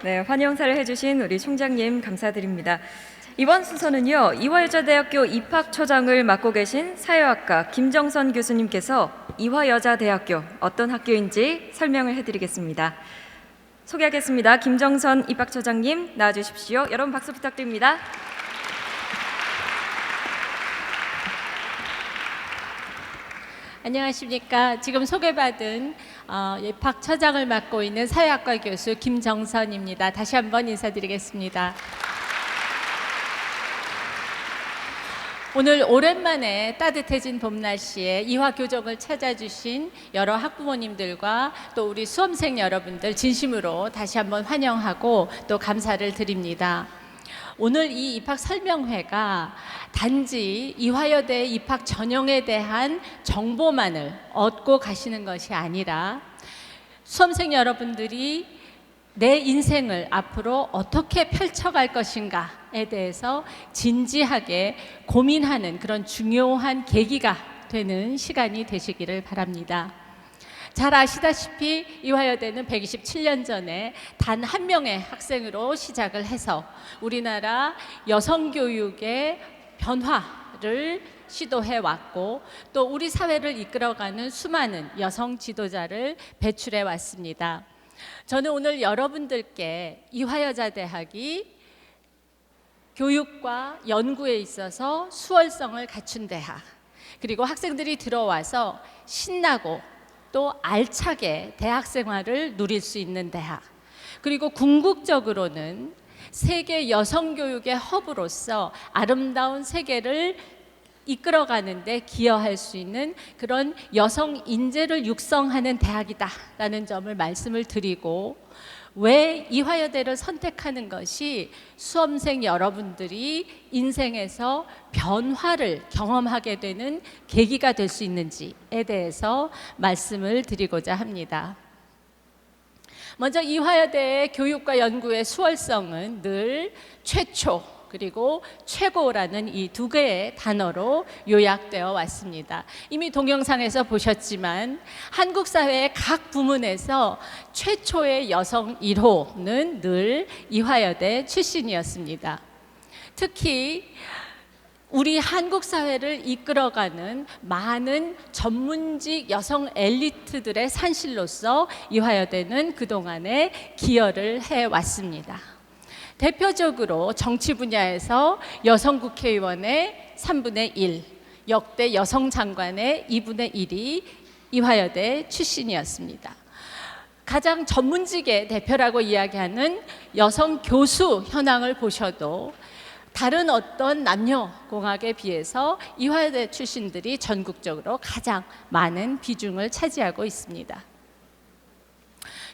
네, 환영사를 해주신 우리 총장님 감사드립니다. 이번 순서는요, 이화여자대학교 입학처장을 맡고 계신 사회학과 김정선 교수님께서 이화여자대학교 어떤 학교인지 설명을 해드리겠습니다. 소개하겠습니다. 김정선 입학처장님 나와주십시오. 여러분 박수 부탁드립니다. 안녕하십니까. 지금 소개받은 입학처장을 맡고 있는 사회학과 교수 김정선입니다. 다시 한번 인사드리겠습니다. 오늘 오랜만에 따뜻해진 봄 날씨에 이화교정을 찾아주신 여러 학부모님들과 또 우리 수험생 여러분들 진심으로 다시 한번 환영하고 또 감사를 드립니다. 오늘 이 입학 설명회가 단지 이화여대 입학 전형에 대한 정보만을 얻고 가시는 것이 아니라 수험생 여러분들이 내 인생을 앞으로 어떻게 펼쳐갈 것인가에 대해서 진지하게 고민하는 그런 중요한 계기가 되는 시간이 되시기를 바랍니다. 잘 아시다시피 이화여대는 127년 전에 단 한 명의 학생으로 시작을 해서 우리나라 여성교육의 변화를 시도해 왔고 또 우리 사회를 이끌어가는 수많은 여성 지도자를 배출해 왔습니다. 저는 오늘 여러분들께 이화여자대학이 교육과 연구에 있어서 수월성을 갖춘 대학, 그리고 학생들이 들어와서 신나고 또 알차게 대학 생활을 누릴 수 있는 대학, 그리고 궁극적으로는 세계 여성 교육의 허브로서 아름다운 세계를 이끌어가는 데 기여할 수 있는 그런 여성 인재를 육성하는 대학이다라는 점을 말씀을 드리고, 왜 이화여대를 선택하는 것이 수험생 여러분들이 인생에서 변화를 경험하게 되는 계기가 될 수 있는지에 대해서 말씀을 드리고자 합니다. 먼저 이화여대의 교육과 연구의 수월성은 늘 최초 그리고 최고라는 이 두 개의 단어로 요약되어 왔습니다. 이미 동영상에서 보셨지만 한국 사회의 각 부문에서 최초의 여성 1호는 늘 이화여대 출신이었습니다. 특히 우리 한국 사회를 이끌어가는 많은 전문직 여성 엘리트들의 산실로서 이화여대는 그동안에 기여를 해왔습니다. 대표적으로 정치 분야에서 여성 국회의원의 3분의 1, 역대 여성 장관의 2분의 1이 이화여대 출신이었습니다. 가장 전문직의 대표라고 이야기하는 여성 교수 현황을 보셔도 다른 어떤 남녀공학에 비해서 이화여대 출신들이 전국적으로 가장 많은 비중을 차지하고 있습니다.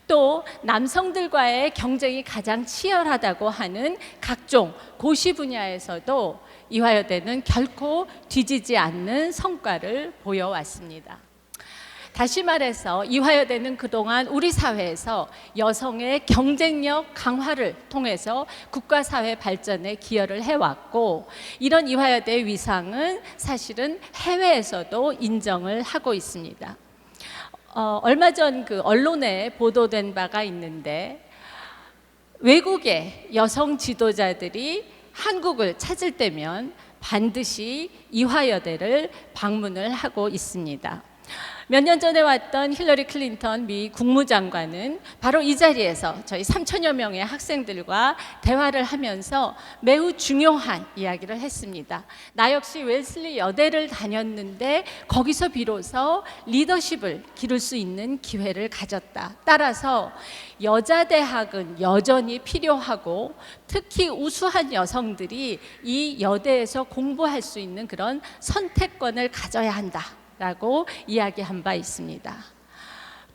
또 남성들과의 경쟁이 가장 치열하다고 하는 각종 고시 분야에서도 이화여대는 결코 뒤지지 않는 성과를 보여왔습니다. 다시 말해서 이화여대는 그동안 우리 사회에서 여성의 경쟁력 강화를 통해서 국가 사회 발전에 기여를 해왔고, 이런 이화여대의 위상은 사실은 해외에서도 인정을 하고 있습니다. 얼마 전 그 언론에 보도된 바가 있는데, 외국의 여성 지도자들이 한국을 찾을 때면 반드시 이화여대를 방문을 하고 있습니다. 몇 년 전에 왔던 힐러리 클린턴 미 국무장관은 바로 이 자리에서 저희 3천여 명의 학생들과 대화를 하면서 매우 중요한 이야기를 했습니다. 나 역시 웰슬리 여대를 다녔는데 거기서 비로소 리더십을 기를 수 있는 기회를 가졌다. 따라서 여자대학은 여전히 필요하고 특히 우수한 여성들이 이 여대에서 공부할 수 있는 그런 선택권을 가져야 한다 라고 이야기한 바 있습니다.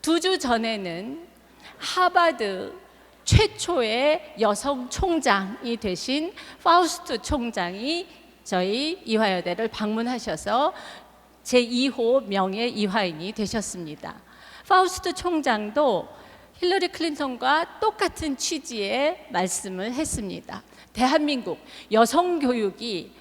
2주 전에는 하버드 최초의 여성 총장이 되신 파우스트 총장이 저희 이화여대를 방문하셔서 제2호 명예 이화인이 되셨습니다. 파우스트 총장도 힐러리 클린턴과 똑같은 취지의 말씀을 했습니다. 대한민국 여성 교육이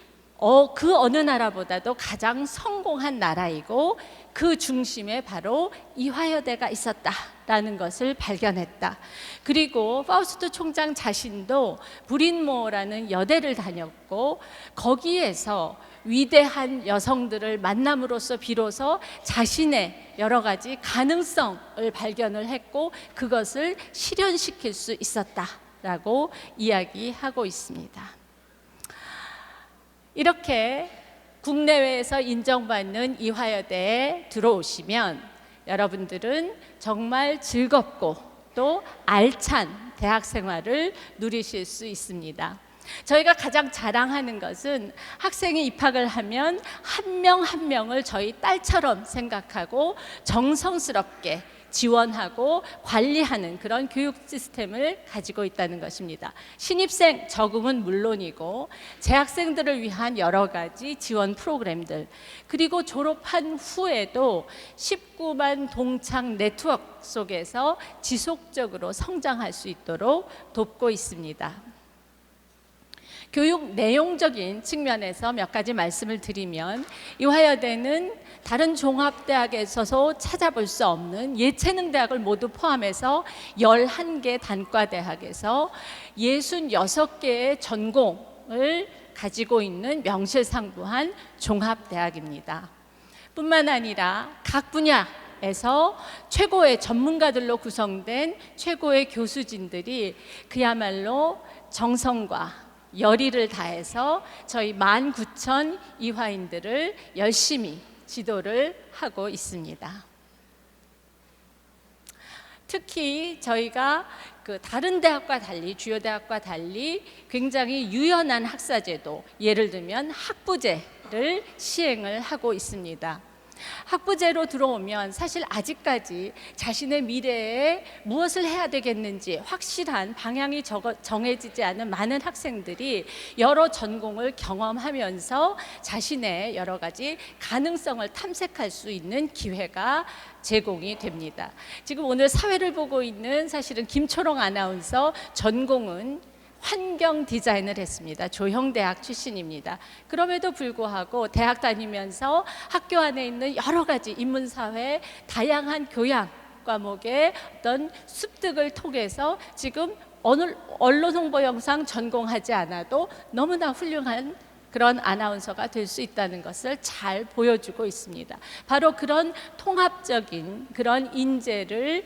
그 어느 나라보다도 가장 성공한 나라이고 그 중심에 바로 이화여대가 있었다라는 것을 발견했다. 그리고 파우스트 총장 자신도 브린모어라는 여대를 다녔고 거기에서 위대한 여성들을 만남으로써 비로소 자신의 여러 가지 가능성을 발견을 했고 그것을 실현시킬 수 있었다라고 이야기하고 있습니다. 이렇게 국내외에서 인정받는 이화여대에 들어오시면 여러분들은 정말 즐겁고 또 알찬 대학 생활을 누리실 수 있습니다. 저희가 가장 자랑하는 것은 학생이 입학을 하면 한 명 한 명을 저희 딸처럼 생각하고 정성스럽게 지원하고 관리하는 그런 교육 시스템을 가지고 있다는 것입니다. 신입생 적응은 물론이고 재학생들을 위한 여러 가지 지원 프로그램들, 그리고 졸업한 후에도 19만 동창 네트워크 속에서 지속적으로 성장할 수 있도록 돕고 있습니다. 교육 내용적인 측면에서 몇 가지 말씀을 드리면 이화여대는 다른 종합대학에서도 찾아볼 수 없는 예체능대학을 모두 포함해서 11개 단과대학에서 66개의 전공을 가지고 있는 명실상부한 종합대학입니다. 뿐만 아니라 각 분야에서 최고의 전문가들로 구성된 최고의 교수진들이 그야말로 정성과 열의를 다해서 저희 19,000 이화인들을 열심히 지도를 하고 있습니다. 특히 저희가 다른 대학과 달리, 주요 대학과 달리 굉장히 유연한 학사제도, 예를 들면 학부제를 시행을 하고 있습니다. 학부제로 들어오면 사실 아직까지 자신의 미래에 무엇을 해야 되겠는지 확실한 방향이 정해지지 않은 많은 학생들이 여러 전공을 경험하면서 자신의 여러 가지 가능성을 탐색할 수 있는 기회가 제공이 됩니다. 지금 오늘 사회를 보고 있는 사실은 김초롱 아나운서 전공은 환경 디자인을 했습니다. 조형대학 출신입니다. 그럼에도 불구하고 대학 다니면서 학교 안에 있는 여러 가지 인문사회 다양한 교양 과목의 어떤 습득을 통해서 지금 언론 홍보 영상 전공하지 않아도 너무나 훌륭한 그런 아나운서가 될 수 있다는 것을 잘 보여주고 있습니다. 바로 그런 통합적인 그런 인재를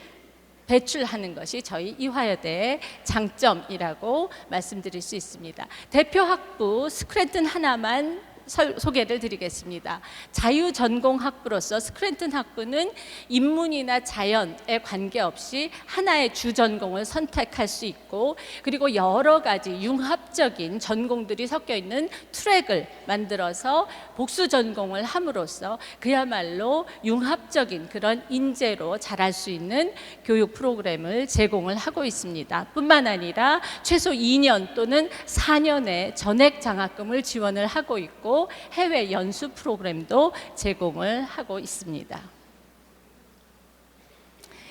배출하는 것이 저희 이화여대의 장점이라고 말씀드릴 수 있습니다. 대표 학부 스크랜튼 하나만 소개를 드리겠습니다. 자유전공학부로서 스크랜튼 학부는 인문이나 자연에 관계없이 하나의 주전공을 선택할 수 있고, 그리고 여러 가지 융합적인 전공들이 섞여 있는 트랙을 만들어서 복수 전공을 함으로써 그야말로 융합적인 그런 인재로 자랄 수 있는 교육 프로그램을 제공을 하고 있습니다. 뿐만 아니라 최소 2년 또는 4년의 전액 장학금을 지원을 하고 있고 해외 연수 프로그램도 제공을 하고 있습니다.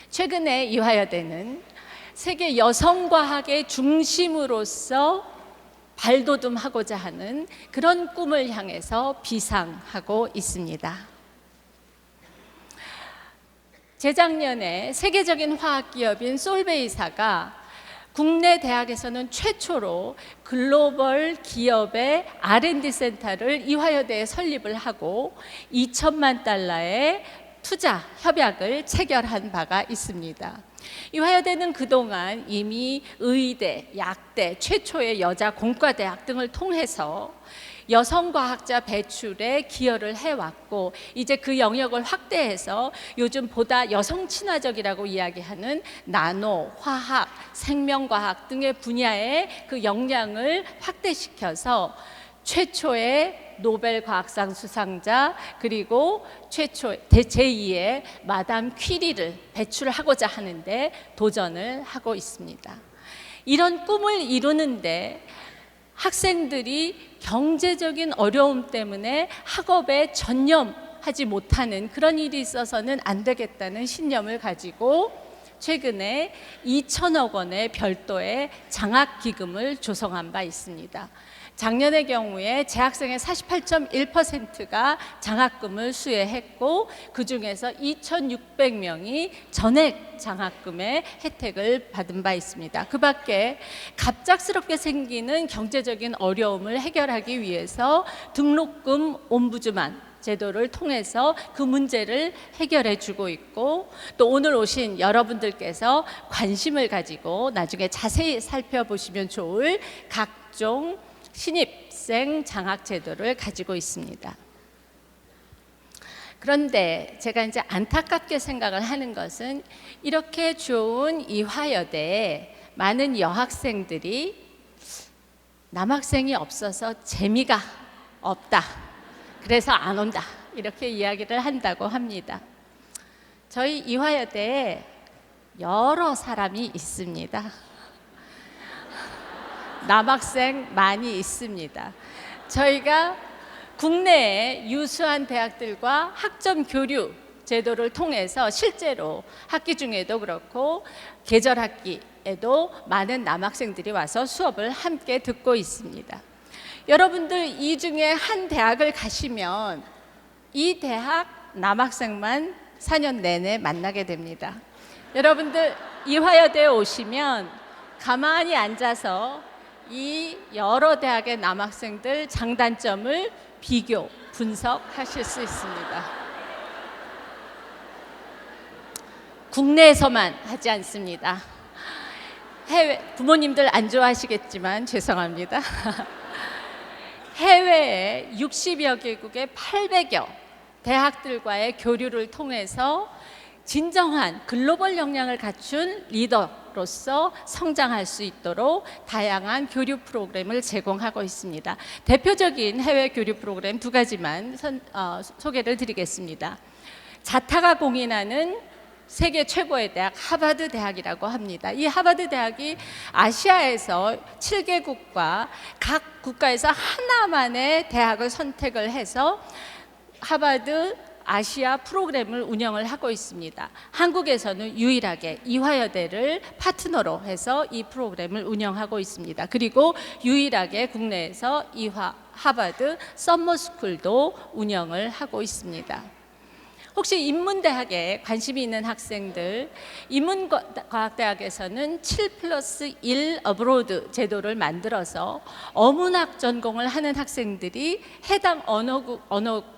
최근에 이화여대는 세계 여성과학의 중심으로서 발돋움하고자 하는 그런 꿈을 향해서 비상하고 있습니다. 재작년에 세계적인 화학기업인 솔베이사가 국내 대학에서는 최초로 글로벌 기업의 R&D 센터를 이화여대에 설립을 하고 2천만 달러의 투자 협약을 체결한 바가 있습니다. 이화여대는 그동안 이미 의대, 약대, 최초의 여자 공과대학 등을 통해서 여성과학자 배출에 기여를 해왔고, 이제 그 영역을 확대해서 요즘 보다 여성 친화적이라고 이야기하는 나노, 화학, 생명과학 등의 분야의 그 역량을 확대시켜서 최초의 노벨 과학상 수상자, 그리고 최초 제2의 마담 퀴리를 배출하고자 하는데 도전을 하고 있습니다. 이런 꿈을 이루는데 학생들이 경제적인 어려움 때문에 학업에 전념하지 못하는 그런 일이 있어서는 안 되겠다는 신념을 가지고 최근에 2천억 원의 별도의 장학기금을 조성한 바 있습니다. 작년의 경우에 재학생의 48.1%가 장학금을 수혜했고 그중에서 2,600명이 전액 장학금의 혜택을 받은 바 있습니다. 그 밖에 갑작스럽게 생기는 경제적인 어려움을 해결하기 위해서 등록금 옴부즈만 제도를 통해서 그 문제를 해결해 주고 있고, 또 오늘 오신 여러분들께서 관심을 가지고 나중에 자세히 살펴보시면 좋을 각종 신입생 장학 제도를 가지고 있습니다. 그런데 제가 이제 안타깝게 생각을 하는 것은 이렇게 좋은 이화여대에 많은 여학생들이 남학생이 없어서 재미가 없다, 그래서 안 온다, 이렇게 이야기를 한다고 합니다. 저희 이화여대에 여러 사람이 있습니다. 남학생 많이 있습니다. 저희가 국내의 유수한 대학들과 학점 교류 제도를 통해서 실제로 학기 중에도 그렇고 계절 학기에도 많은 남학생들이 와서 수업을 함께 듣고 있습니다. 여러분들 이 중에 한 대학을 가시면 이 대학 남학생만 4년 내내 만나게 됩니다. 여러분들 이화여대에 오시면 가만히 앉아서 이 여러 대학의 남학생들 장단점을 비교, 분석하실 수 있습니다. 국내에서만 하지 않습니다. 해외, 부모님들 안 좋아하시겠지만 죄송합니다. 해외에 60여 개국의 800여 대학들과의 교류를 통해서 진정한 글로벌 역량을 갖춘 리더로서 성장할 수 있도록 다양한 교류 프로그램을 제공하고 있습니다. 대표적인 해외 교류 프로그램 두 가지만 소개를 드리겠습니다. 자타가 공인하는 세계 최고의 대학 하버드 대학이라고 합니다. 이 하버드 대학이 아시아에서 7개국과 각 국가에서 하나만의 대학을 선택을 해서 하버드 아시아 프로그램을 운영을 하고 있습니다. 한국에서는 유일하게 이화여대를 파트너로 해서 이 프로그램을 운영하고 있습니다. 그리고 유일하게 국내에서 하버드 썸머스쿨도 운영을 하고 있습니다. 혹시 인문대학에 관심이 있는 학생들, 인문과학대학에서는 7+1 어브로드 제도를 만들어서 어문학 전공을 하는 학생들이 해당 언어국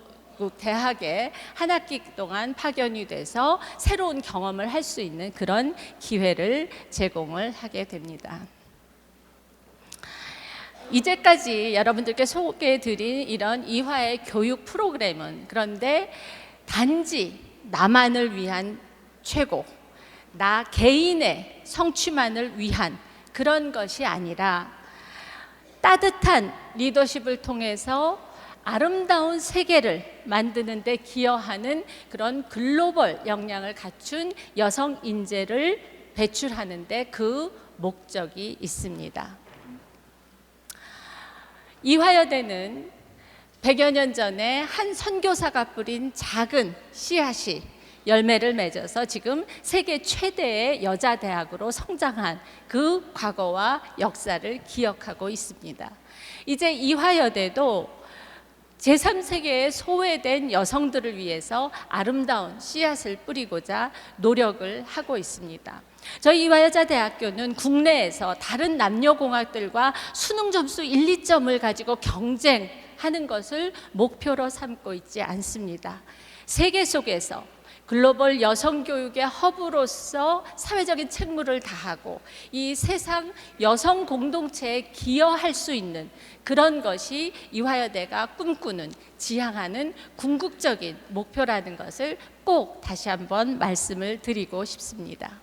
대학에 한 학기 동안 파견이 돼서 새로운 경험을 할 수 있는 그런 기회를 제공을 하게 됩니다. 이제까지 여러분들께 소개해드린 이런 이화의 교육 프로그램은 그런데 단지 나만을 위한 최고, 나 개인의 성취만을 위한 그런 것이 아니라 따뜻한 리더십을 통해서 아름다운 세계를 만드는 데 기여하는 그런 글로벌 역량을 갖춘 여성 인재를 배출하는 데 그 목적이 있습니다. 이화여대는 100여 년 전에 한 선교사가 뿌린 작은 씨앗이 열매를 맺어서 지금 세계 최대의 여자 대학으로 성장한 그 과거와 역사를 기억하고 있습니다. 이제 이화여대도 제3세계에 소외된 여성들을 위해서 아름다운 씨앗을 뿌리고자 노력을 하고 있습니다. 저희 이화여자대학교는 국내에서 다른 남녀공학들과 수능 점수 1, 2점을 가지고 경쟁하는 것을 목표로 삼고 있지 않습니다. 세계 속에서 글로벌 여성 교육의 허브로서 사회적인 책무를 다하고 이 세상 여성 공동체에 기여할 수 있는 그런 것이 이화여대가 꿈꾸는 지향하는 궁극적인 목표라는 것을 꼭 다시 한번 말씀을 드리고 싶습니다.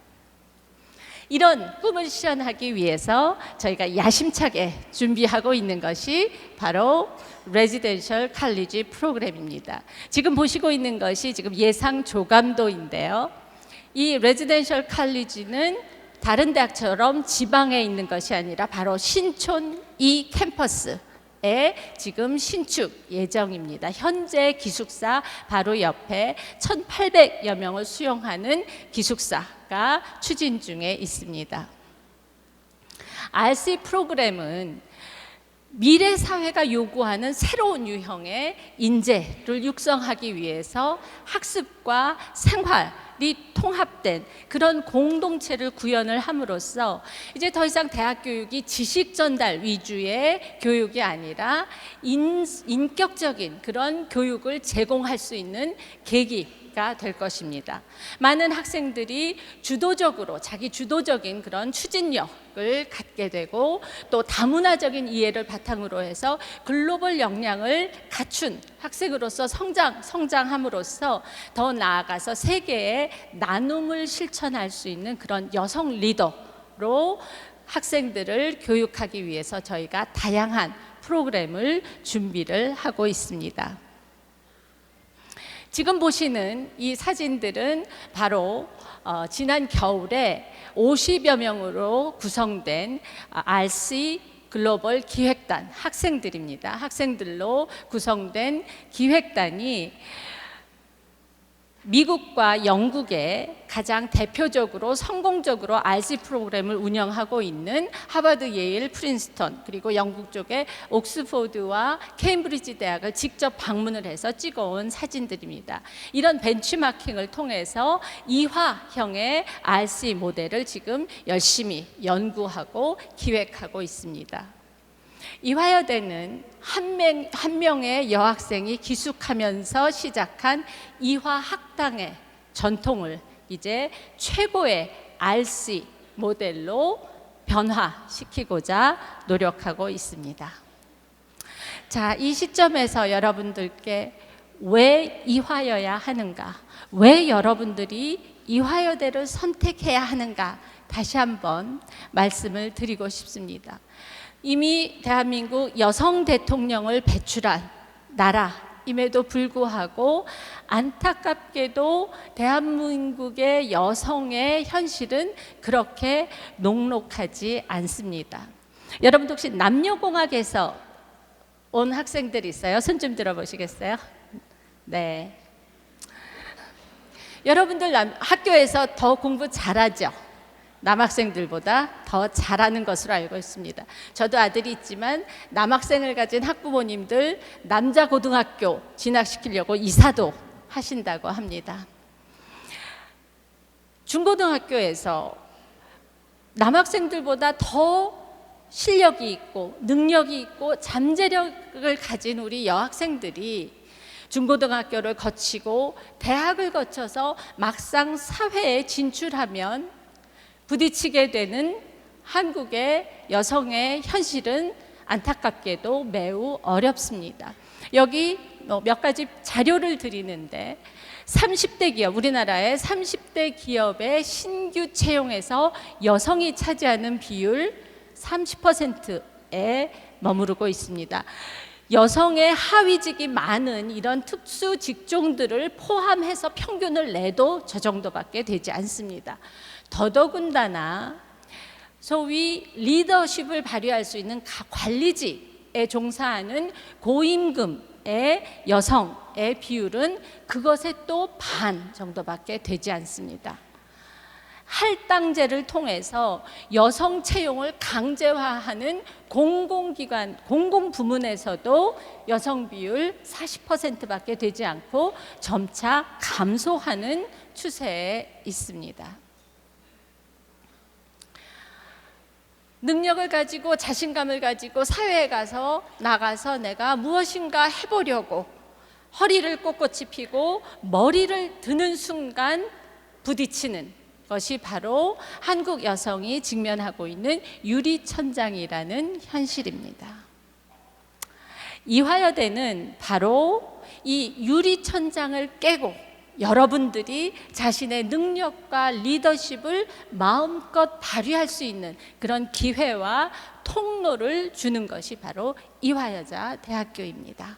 이런 꿈을 실현하기 위해서 저희가 야심차게 준비하고 있는 것이 바로 레지던셜 칼리지 프로그램입니다. 지금 보시고 있는 것이 지금 예상 조감도인데요. 이 레지던셜 칼리지는 다른 대학처럼 지방에 있는 것이 아니라 바로 신촌 이 캠퍼스에 지금 신축 예정입니다. 현재 기숙사 바로 옆에 1,800여 명을 수용하는 기숙사가 추진 중에 있습니다. RC 프로그램은 미래 사회가 요구하는 새로운 유형의 인재를 육성하기 위해서 학습과 생활이 통합된 그런 공동체를 구현을 함으로써 이제 더 이상 대학 교육이 지식 전달 위주의 교육이 아니라 인격적인 그런 교육을 제공할 수 있는 계기가 될 것입니다. 많은 학생들이 주도적으로 자기 주도적인 그런 추진력을 갖게 되고 또 다문화적인 이해를 바탕으로 해서 글로벌 역량을 갖춘 학생으로서 성장함으로써 더 나아가서 세계의 나눔을 실천할 수 있는 그런 여성 리더로 학생들을 교육하기 위해서 저희가 다양한 프로그램을 준비를 하고 있습니다. 지금 보시는 이 사진들은 바로 지난 겨울에 50여 명으로 구성된 RC 글로벌 기획단 학생들입니다. 학생들로 구성된 기획단이 미국과 영국에 가장 대표적으로 성공적으로 RC 프로그램을 운영하고 있는 하버드, 예일, 프린스턴 그리고 영국 쪽에 옥스포드와 케임브리지 대학을 직접 방문을 해서 찍어온 사진들입니다. 이런 벤치마킹을 통해서 이화형의 RC 모델을 지금 열심히 연구하고 기획하고 있습니다. 이화여대는 한 명의 여학생이 기숙하면서 시작한 이화학당의 전통을 이제 최고의 RC 모델로 변화시키고자 노력하고 있습니다. 자, 이 시점에서 여러분들께 왜 이화여야 하는가, 왜 여러분들이 이화여대를 선택해야 하는가 다시 한번 말씀을 드리고 싶습니다. 이미 대한민국 여성 대통령을 배출한 나라임에도 불구하고 안타깝게도 대한민국의 여성의 현실은 그렇게 녹록하지 않습니다. 여러분 혹시 남녀공학에서 온 학생들 있어요? 손 좀 들어보시겠어요? 네. 여러분들 학교에서 더 공부 잘하죠? 남학생들보다 더 잘하는 것으로 알고 있습니다. 저도 아들이 있지만 남학생을 가진 학부모님들 남자 고등학교 진학시키려고 이사도 하신다고 합니다. 중고등학교에서 남학생들보다 더 실력이 있고 능력이 있고 잠재력을 가진 우리 여학생들이 중고등학교를 거치고 대학을 거쳐서 막상 사회에 진출하면 부딪히게 되는 한국의 여성의 현실은 안타깝게도 매우 어렵습니다. 여기 몇 가지 자료를 드리는데 30대 기업, 우리나라의 30대 기업의 신규 채용에서 여성이 차지하는 비율 30%에 머무르고 있습니다. 여성의 하위직이 많은 이런 특수 직종들을 포함해서 평균을 내도 저 정도밖에 되지 않습니다. 더더군다나 소위 리더십을 발휘할 수 있는 관리직에 종사하는 고임금의 여성의 비율은 그것의 또 반 정도밖에 되지 않습니다. 할당제를 통해서 여성 채용을 강제화하는 공공기관, 공공부문에서도 여성 비율 40%밖에 되지 않고 점차 감소하는 추세에 있습니다. 능력을 가지고 자신감을 가지고 사회에 나가서 내가 무엇인가 해보려고 허리를 꼿꼿이 피고 머리를 드는 순간 부딪히는 것이 바로 한국 여성이 직면하고 있는 유리천장이라는 현실입니다. 이화여대는 바로 이 유리천장을 깨고 여러분들이 자신의 능력과 리더십을 마음껏 발휘할 수 있는 그런 기회와 통로를 주는 것이 바로 이화여자 대학교입니다.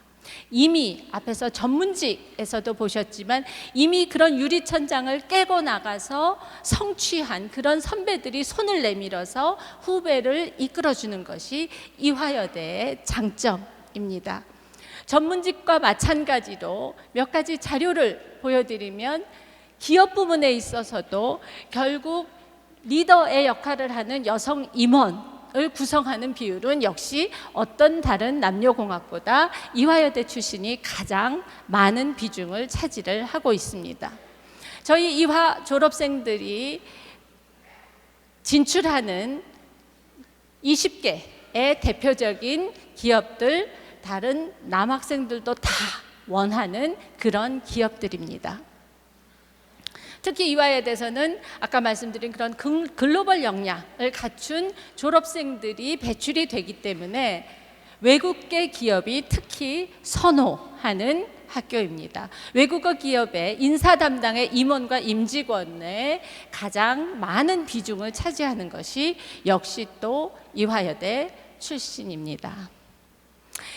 이미 앞에서 전문직에서도 보셨지만 이미 그런 유리천장을 깨고 나가서 성취한 그런 선배들이 손을 내밀어서 후배를 이끌어주는 것이 이화여대의 장점입니다. 전문직과 마찬가지로 몇 가지 자료를 보여드리면 기업 부문에 있어서도 결국 리더의 역할을 하는 여성 임원 인원을 구성하는 비율은 역시 어떤 다른 남녀공학보다 이화여대 출신이 가장 많은 비중을 차지를 하고 있습니다. 저희 이화 졸업생들이 진출하는 20개의 대표적인 기업들, 다른 남학생들도 다 원하는 그런 기업들입니다. 특히 이화여대에서는 아까 말씀드린 그런 글로벌 역량을 갖춘 졸업생들이 배출이 되기 때문에 외국계 기업이 특히 선호하는 학교입니다. 외국어 기업의 인사 담당의 임원과 임직원의 가장 많은 비중을 차지하는 것이 역시 또 이화여대 출신입니다.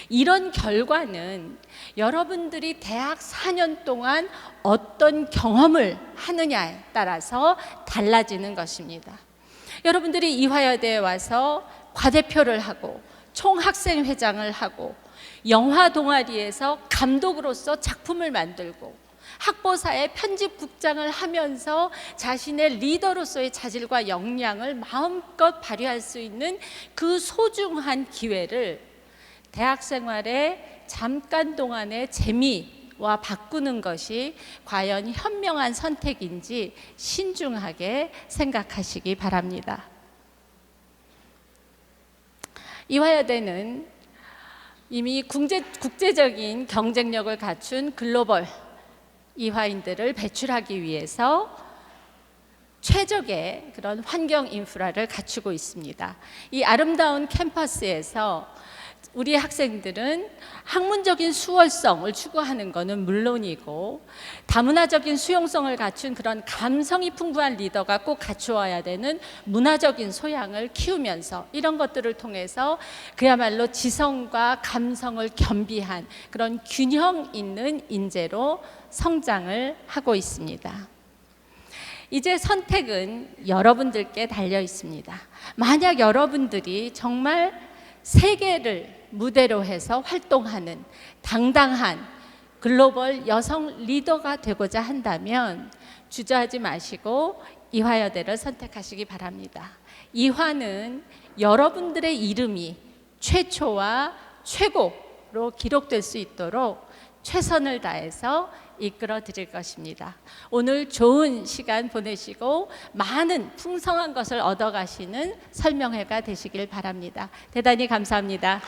이런 결과는 여러분들이 대학 4년 동안 어떤 경험을 하느냐에 따라서 달라지는 것입니다. 여러분들이 이화여대에 와서 과대표를 하고 총학생회장을 하고 영화 동아리에서 감독으로서 작품을 만들고 학보사의 편집국장을 하면서 자신의 리더로서의 자질과 역량을 마음껏 발휘할 수 있는 그 소중한 기회를 대학 생활의 잠깐 동안의 재미와 바꾸는 것이 과연 현명한 선택인지 신중하게 생각하시기 바랍니다. 이화여대는 이미 국제적인 경쟁력을 갖춘 글로벌 이화인들을 배출하기 위해서 최적의 그런 환경 인프라를 갖추고 있습니다. 이 아름다운 캠퍼스에서 우리 학생들은 학문적인 수월성을 추구하는 것은 물론이고 다문화적인 수용성을 갖춘 그런 감성이 풍부한 리더가 꼭 갖추어야 되는 문화적인 소양을 키우면서 이런 것들을 통해서 그야말로 지성과 감성을 겸비한 그런 균형 있는 인재로 성장을 하고 있습니다. 이제 선택은 여러분들께 달려 있습니다. 만약 여러분들이 정말 세계를 무대로 해서 활동하는 당당한 글로벌 여성 리더가 되고자 한다면 주저하지 마시고 이화여대를 선택하시기 바랍니다. 이화는 여러분들의 이름이 최초와 최고로 기록될 수 있도록 최선을 다해서 이끌어 드릴 것입니다. 오늘 좋은 시간 보내시고 많은 풍성한 것을 얻어가시는 설명회가 되시길 바랍니다. 대단히 감사합니다.